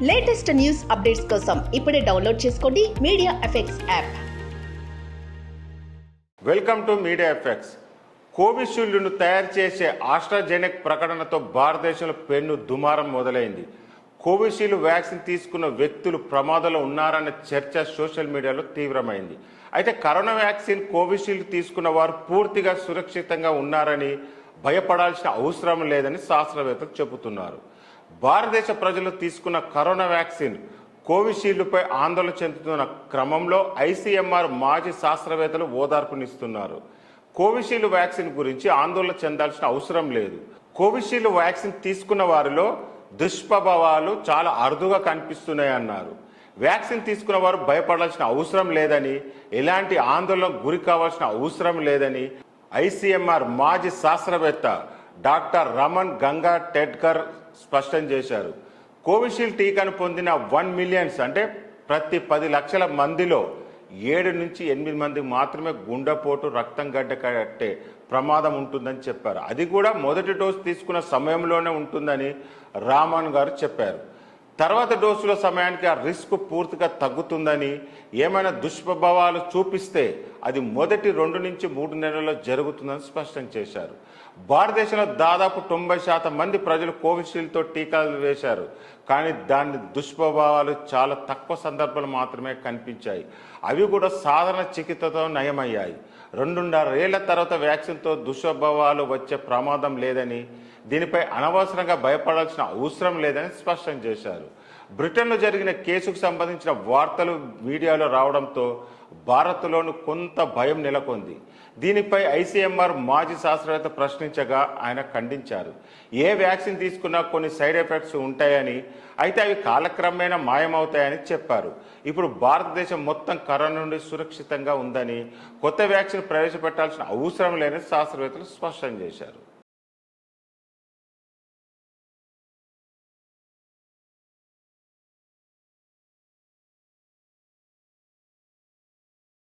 Latest news updates కోసం ఇప్పుడే download చేసుకోండి media effects app. Welcome to media effects. కోవిషీల్డ్ను తయారు చేసే ఆస్ట్రాజెనెక్ ప్రకటనతో భారతదేశంలో పెను దుమారం మొదలైంది. కోవిషీల్డ్ వ్యాక్సిన్ తీసుకున్న వ్యక్తులు ప్రమాదంలో ఉన్నారన్న చర్చ సోషల్ మీడియాలో తీవ్రమైంది. అయితే కరోనా వ్యాక్సిన్ కోవిషీల్డ్ తీసుకున్న వారు పూర్తిగా సురక్షితంగా ఉన్నారని భయపడాల్సిన అవసరం లేదని శాస్త్రవేత్తలు చెబుతున్నారు. భారతదేశ ప్రజలు తీసుకున్న కరోనా వ్యాక్సిన్ కోవిషీల్డ్పై ఆందోళన చెందుతున్న క్రమంలో ఐసీఎంఆర్ మాజీ శాస్త్రవేత్తలు ఓదార్పునిస్తున్నారు. కోవిషీల్డ్ వ్యాక్సిన్ గురించి ఆందోళన చెందాల్సిన అవసరం లేదు. కోవిషీల్డ్ వ్యాక్సిన్ తీసుకున్న వారిలో దుష్ప్రభావాలు చాలా అరుదుగా కనిపిస్తున్నాయన్నారు. వ్యాక్సిన్ తీసుకున్న వారు భయపడాల్సిన అవసరం లేదని, ఎలాంటి ఆందోళనకు గురి కావాల్సిన అవసరం లేదని ఐసీఎంఆర్ మాజీ శాస్త్రవేత్త డాక్టర్ రమన్ గంగా టెడ్కర్ స్పష్టం చేశారు. కోవిషీల్డ్ టీకాను పొందిన 1 మిలియన్ అంటే ప్రతి 10 లక్షల మందిలో 7 నుంచి 8 మంది మాత్రమే గుండెపోటు, రక్తం గడ్డ కట్టే ప్రమాదం ఉంటుందని చెప్పారు. అది కూడా మొదటి డోసు తీసుకున్న సమయంలోనే ఉంటుందని రామన్ గారు చెప్పారు. తర్వాత డోసుల సమయానికి ఆ రిస్క్ పూర్తిగా తగ్గుతుందని, ఏమైనా దుష్ప్రభావాలు చూపిస్తే అది మొదటి 2 నుంచి 3 నెలల్లో జరుగుతుందని స్పష్టం చేశారు. భారతదేశంలో దాదాపు 90% మంది ప్రజలు కోవిషీల్డ్తో టీకాలు వేశారు. కానీ దాని దుష్ప్రభావాలు చాలా తక్కువ సందర్భాలు మాత్రమే కనిపించాయి. అవి కూడా సాధారణ చికిత్సతో నయమయ్యాయి. 2.5 ఏళ్ల తర్వాత వ్యాక్సిన్తో దుష్ప్రభావాలు వచ్చే ప్రమాదం లేదని, దీనిపై అనవసరంగా భయపడాల్సిన అవసరం లేదని స్పష్టం చేశారు. బ్రిటన్లో జరిగిన కేసుకు సంబంధించిన వార్తలు మీడియాలో రావడంతో భారత్లోనూ కొంత భయం నెలకొంది. దీనిపై ఐసీఎంఆర్ మాజీ శాస్త్రవేత్త ప్రశ్నించగా ఆయన ఖండించారు. ఏ వ్యాక్సిన్ తీసుకున్నా కొన్ని సైడ్ ఎఫెక్ట్స్ ఉంటాయని, అయితే అవి కాలక్రమేణా మాయమవుతాయని చెప్పారు. ఇప్పుడు భారతదేశం మొత్తం కరోనా నుండి సురక్షితంగా ఉందని, కొత్త వ్యాక్సిన్ ప్రవేశపెట్టాల్సిన అవసరం లేదని శాస్త్రవేత్తలు స్పష్టం చేశారు.